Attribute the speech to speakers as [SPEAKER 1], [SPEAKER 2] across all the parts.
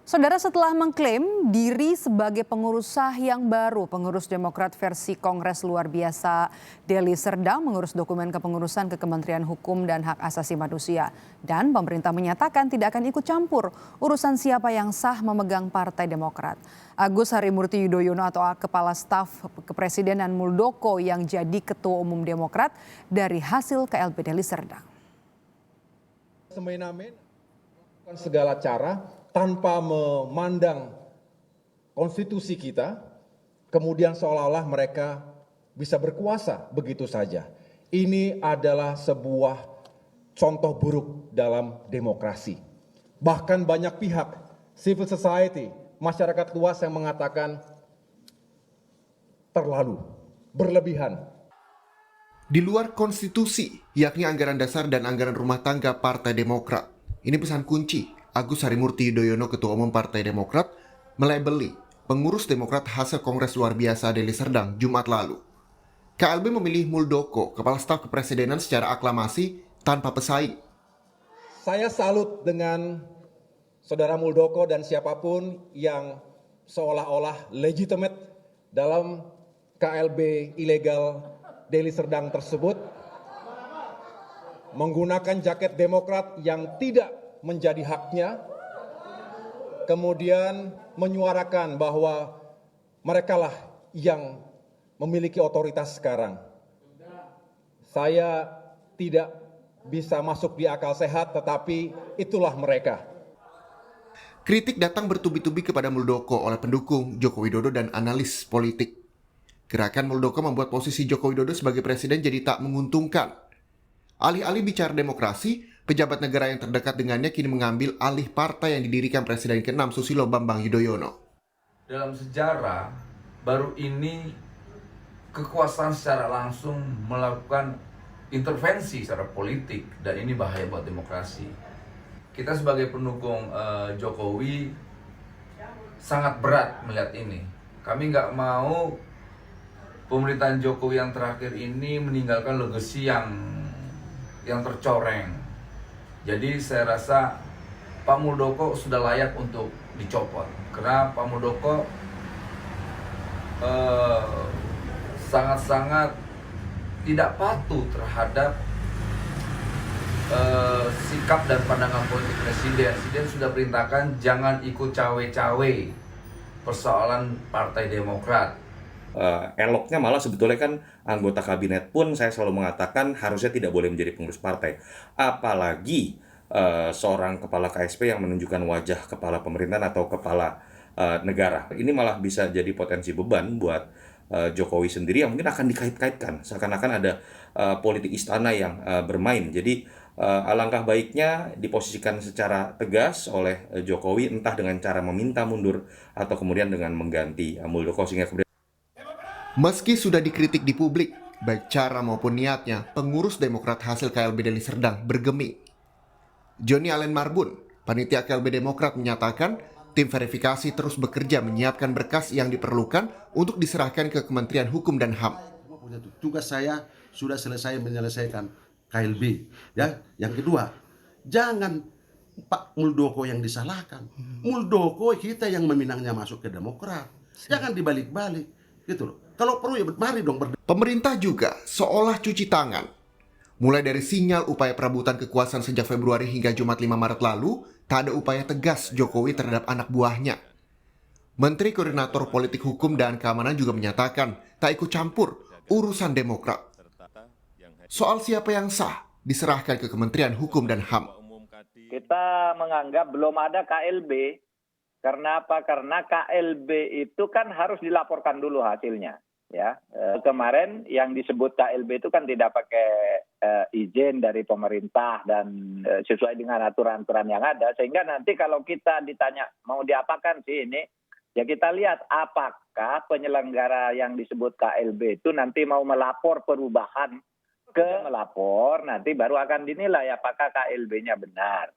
[SPEAKER 1] Saudara, setelah mengklaim diri sebagai pengurus sah yang baru, pengurus Demokrat versi Kongres luar biasa Deli Serdang mengurus dokumen kepengurusan ke Kementerian Hukum dan Hak Asasi Manusia. Dan pemerintah menyatakan tidak akan ikut campur urusan siapa yang sah memegang Partai Demokrat. Agus Harimurti Yudhoyono atau Kepala Staf Kepresidenan Muldoko yang jadi Ketua Umum Demokrat dari hasil KLB Deli Serdang.
[SPEAKER 2] Semen-amen segala cara tanpa memandang konstitusi kita, kemudian seolah-olah mereka bisa berkuasa begitu saja. Ini adalah sebuah contoh buruk dalam demokrasi. Bahkan banyak pihak, civil society, masyarakat luas yang mengatakan terlalu berlebihan.
[SPEAKER 3] Di luar konstitusi, yakni anggaran dasar dan anggaran rumah tangga Partai Demokrat. Ini pesan kunci Agus Harimurti Yudhoyono, Ketua Umum Partai Demokrat, melabeli pengurus Demokrat hasil Kongres luar biasa Deli Serdang Jumat lalu. KLB memilih Muldoko, Kepala Staf Kepresidenan secara aklamasi tanpa pesaing.
[SPEAKER 2] Saya salut dengan Saudara Muldoko dan siapapun yang seolah-olah legitimate dalam KLB ilegal Deli Serdang tersebut, menggunakan jaket Demokrat yang tidak menjadi haknya, kemudian menyuarakan bahwa merekalah yang memiliki otoritas sekarang. Saya tidak bisa masuk di akal sehat, tetapi itulah mereka.
[SPEAKER 3] Kritik datang bertubi-tubi kepada Muldoko oleh pendukung Joko Widodo dan analis politik. Gerakan Muldoko membuat posisi Joko Widodo sebagai presiden jadi tak menguntungkan. Alih-alih bicara demokrasi, pejabat negara yang terdekat dengannya kini mengambil alih partai yang didirikan Presiden ke-6 Susilo Bambang Yudhoyono.
[SPEAKER 4] Dalam sejarah, baru ini kekuasaan secara langsung melakukan intervensi secara politik, dan ini bahaya buat demokrasi. Kita sebagai pendukung Jokowi sangat berat melihat ini. Kami nggak mau pemerintahan Jokowi yang terakhir ini meninggalkan legacy yang tercoreng. Jadi saya rasa Pak Muldoko sudah layak untuk dicopot, karena Pak Muldoko sangat-sangat tidak patuh terhadap sikap dan pandangan politik presiden. Presiden sudah perintahkan jangan ikut cawe-cawe persoalan Partai Demokrat.
[SPEAKER 5] Eloknya malah sebetulnya kan anggota kabinet pun saya selalu mengatakan harusnya tidak boleh menjadi pengurus partai. Apalagi seorang kepala KSP yang menunjukkan wajah kepala pemerintahan atau kepala negara. Ini malah bisa jadi potensi beban buat Jokowi sendiri yang mungkin akan dikait-kaitkan. Seakan-akan ada politik istana yang bermain. Jadi alangkah baiknya diposisikan secara tegas oleh Jokowi, entah dengan cara meminta mundur atau kemudian dengan mengganti Muldoko sehingga kemudian.
[SPEAKER 3] Meski sudah dikritik di publik, baik cara maupun niatnya, pengurus Demokrat hasil KLB Deli Serdang bergeming. Johnny Allen Marbun, panitia KLB Demokrat, menyatakan tim verifikasi terus bekerja menyiapkan berkas yang diperlukan untuk diserahkan ke Kementerian Hukum dan HAM.
[SPEAKER 6] Tugas saya sudah selesai menyelesaikan KLB. Ya, yang kedua, jangan Pak Muldoko yang disalahkan. Muldoko kita yang meminangnya masuk ke Demokrat. Jangan dibalik-balik, gitu loh. Kalau perlu ya mari dong.
[SPEAKER 3] Pemerintah juga seolah cuci tangan. Mulai dari sinyal upaya perebutan kekuasaan sejak Februari hingga Jumat 5 Maret lalu, tak ada upaya tegas Jokowi terhadap anak buahnya. Menteri Koordinator Politik Hukum dan Keamanan juga menyatakan tak ikut campur urusan Demokrat. Soal siapa yang sah diserahkan ke Kementerian Hukum dan HAM.
[SPEAKER 7] Kita menganggap belum ada KLB. Karena apa? Karena KLB itu kan harus dilaporkan dulu hasilnya. Ya, kemarin yang disebut KLB itu kan tidak pakai izin dari pemerintah dan sesuai dengan aturan-aturan yang ada, sehingga nanti kalau kita ditanya mau diapakan sih ini, ya kita lihat apakah penyelenggara yang disebut KLB itu nanti mau melapor perubahan ke melapor, nanti baru akan dinilai apakah KLB-nya benar.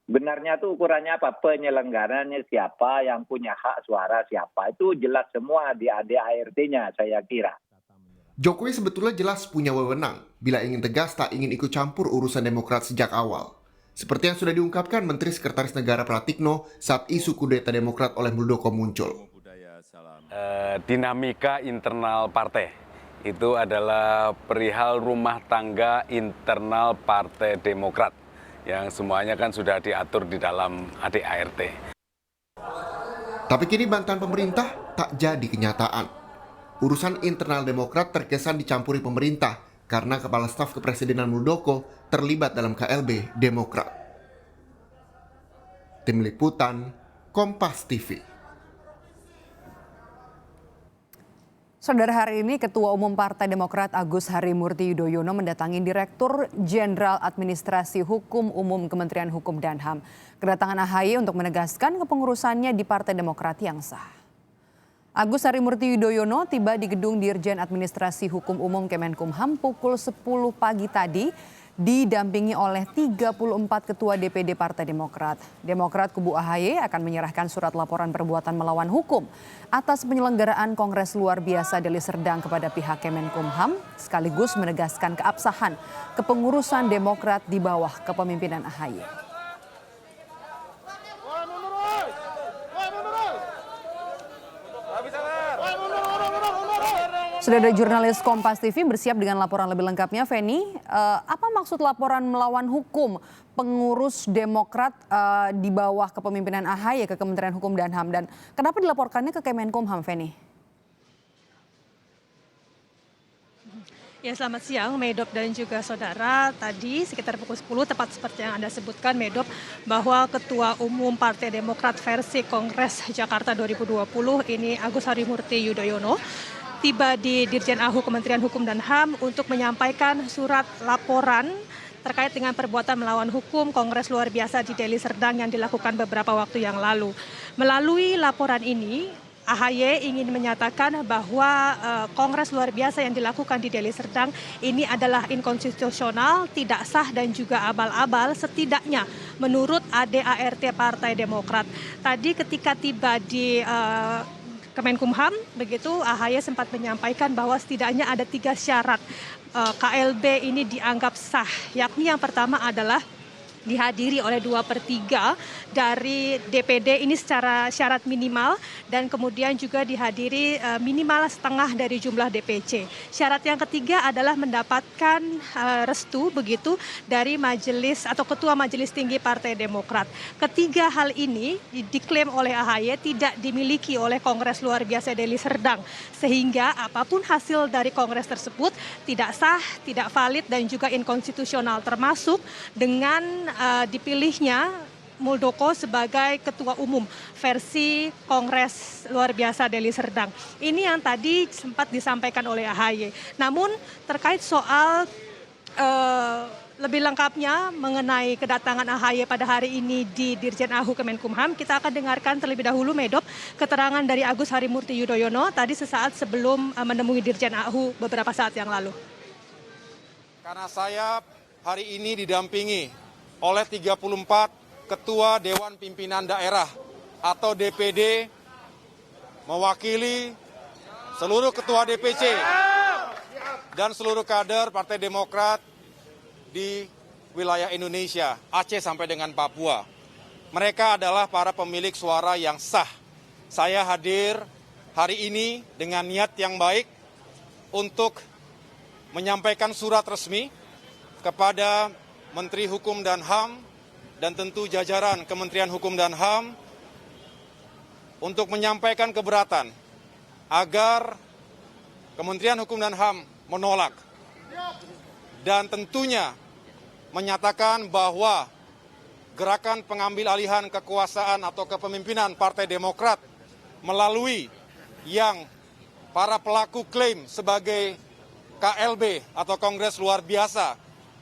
[SPEAKER 7] Benarnya itu ukurannya apa? Penyelenggaranya siapa, yang punya hak suara siapa. Itu jelas semua di ADART-nya saya kira.
[SPEAKER 3] Jokowi sebetulnya jelas punya wewenang bila ingin tegas tak ingin ikut campur urusan Demokrat sejak awal. Seperti yang sudah diungkapkan Menteri Sekretaris Negara Pratikno saat isu kudeta Demokrat oleh Muldoko muncul.
[SPEAKER 8] Dinamika internal partai itu adalah perihal rumah tangga internal Partai Demokrat yang semuanya kan sudah diatur di dalam ADART.
[SPEAKER 3] Tapi kini bantahan pemerintah tak jadi kenyataan. Urusan internal Demokrat terkesan dicampuri pemerintah karena Kepala Staf Kepresidenan Muldoko terlibat dalam KLB Demokrat. Tim Liputan, Kompas TV.
[SPEAKER 1] Saudara, hari ini Ketua Umum Partai Demokrat Agus Harimurti Yudhoyono mendatangi Direktur Jenderal Administrasi Hukum Umum Kementerian Hukum dan HAM. Kedatangan AHY untuk menegaskan kepengurusannya di Partai Demokrat yang sah. Agus Harimurti Yudhoyono tiba di gedung Dirjen Administrasi Hukum Umum Kemenkumham pukul 10 pagi tadi, didampingi oleh 34 Ketua DPD Partai Demokrat. Demokrat kubu AHY akan menyerahkan surat laporan perbuatan melawan hukum atas penyelenggaraan Kongres Luar Biasa Deli Serdang kepada pihak Kemenkumham, sekaligus menegaskan keabsahan kepengurusan Demokrat di bawah kepemimpinan AHY. Sudah ada jurnalis Kompas TV bersiap dengan laporan lebih lengkapnya. Feni, apa maksud laporan melawan hukum pengurus Demokrat di bawah kepemimpinan AHY ke Kementerian Hukum dan HAM, dan kenapa dilaporkannya ke Kemenkumham, Feni?
[SPEAKER 9] Ya, selamat siang Medop dan juga saudara. Tadi sekitar pukul 10 tepat seperti yang Anda sebutkan Medop, bahwa Ketua Umum Partai Demokrat versi Kongres Jakarta 2020 ini Agus Harimurti Yudhoyono tiba di Dirjen AHU Kementerian Hukum dan HAM untuk menyampaikan surat laporan terkait dengan perbuatan melawan hukum Kongres Luar Biasa di Deli Serdang yang dilakukan beberapa waktu yang lalu. Melalui laporan ini, AHY ingin menyatakan bahwa Kongres Luar Biasa yang dilakukan di Deli Serdang ini adalah inkonstitusional, tidak sah dan juga abal-abal, setidaknya menurut ADART Partai Demokrat. Tadi ketika tiba di Kemenkumham, begitu AHY sempat menyampaikan bahwa setidaknya ada 3 syarat KLB ini dianggap sah, yakni yang pertama adalah dihadiri oleh 2/3 dari DPD ini secara syarat minimal, dan kemudian juga dihadiri minimal setengah dari jumlah DPC. Syarat yang ketiga adalah mendapatkan restu begitu dari majelis atau Ketua Majelis Tinggi Partai Demokrat. Ketiga hal ini diklaim oleh AHY tidak dimiliki oleh Kongres Luar Biasa Deli Serdang, sehingga apapun hasil dari kongres tersebut tidak sah, tidak valid dan juga inkonstitusional, termasuk dengan dipilihnya Muldoko sebagai Ketua Umum versi Kongres Luar Biasa Deli Serdang. Ini yang tadi sempat disampaikan oleh AHY. Namun terkait soal lebih lengkapnya mengenai kedatangan AHY pada hari ini di Dirjen AHU Kemenkumham, kita akan dengarkan terlebih dahulu Medop keterangan dari Agus Harimurti Yudhoyono tadi sesaat sebelum menemui Dirjen AHU beberapa saat yang lalu.
[SPEAKER 10] Karena saya hari ini didampingi oleh 34 Ketua Dewan Pimpinan Daerah atau DPD, mewakili seluruh Ketua DPC dan seluruh kader Partai Demokrat di wilayah Indonesia, Aceh sampai dengan Papua. Mereka adalah para pemilik suara yang sah. Saya hadir hari ini dengan niat yang baik untuk menyampaikan surat resmi kepada Menteri Hukum dan HAM dan tentu jajaran Kementerian Hukum dan HAM untuk menyampaikan keberatan agar Kementerian Hukum dan HAM menolak dan tentunya menyatakan bahwa gerakan pengambil alihan kekuasaan atau kepemimpinan Partai Demokrat melalui yang para pelaku klaim sebagai KLB atau Kongres Luar Biasa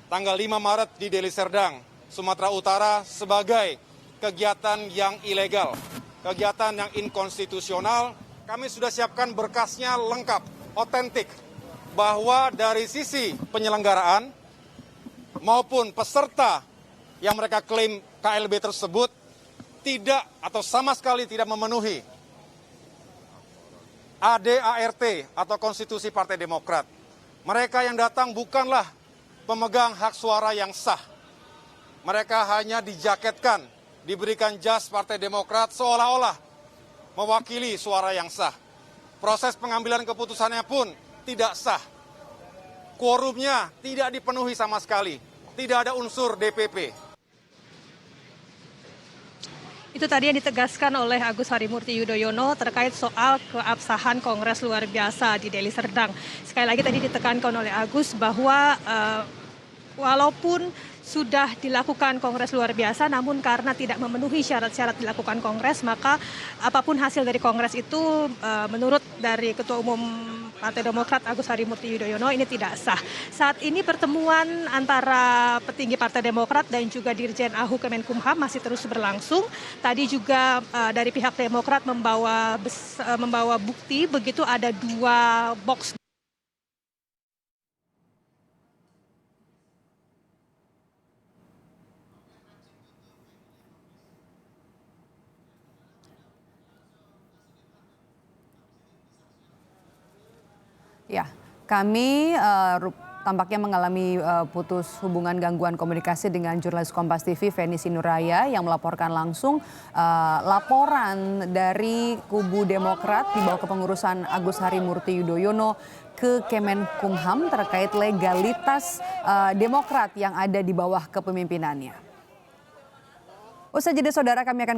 [SPEAKER 10] tanggal 5 Maret di Deli Serdang, Sumatera Utara sebagai kegiatan yang ilegal, kegiatan yang inkonstitusional. Kami sudah siapkan berkasnya lengkap, otentik, bahwa dari sisi penyelenggaraan maupun peserta yang mereka klaim KLB tersebut tidak atau sama sekali tidak memenuhi ADART atau Konstitusi Partai Demokrat. Mereka yang datang bukanlah pemegang hak suara yang sah. Mereka hanya dijaketkan, diberikan jas Partai Demokrat seolah-olah mewakili suara yang sah. Proses pengambilan keputusannya pun tidak sah. Quorumnya tidak dipenuhi sama sekali. Tidak ada unsur DPP.
[SPEAKER 9] Itu tadi yang ditegaskan oleh Agus Harimurti Yudhoyono terkait soal keabsahan Kongres luar biasa di Deli Serdang. Sekali lagi tadi ditekankan oleh Agus bahwa walaupun sudah dilakukan Kongres luar biasa, namun karena tidak memenuhi syarat-syarat dilakukan Kongres, maka apapun hasil dari Kongres itu menurut dari Ketua Umum Partai Demokrat Agus Harimurti Yudhoyono ini tidak sah. Saat ini pertemuan antara petinggi Partai Demokrat dan juga Dirjen AHU Kemenkumham masih terus berlangsung. Tadi juga dari pihak Demokrat membawa bukti, begitu ada 2 box.
[SPEAKER 1] Ya, kami tampaknya mengalami putus hubungan gangguan komunikasi dengan jurnalis Kompas TV Feni Sinuraya yang melaporkan langsung laporan dari kubu Demokrat di bawah kepengurusan Agus Harimurti Yudhoyono ke Kemenkumham terkait legalitas Demokrat yang ada di bawah kepemimpinannya. Usai jeda saudara, kami akan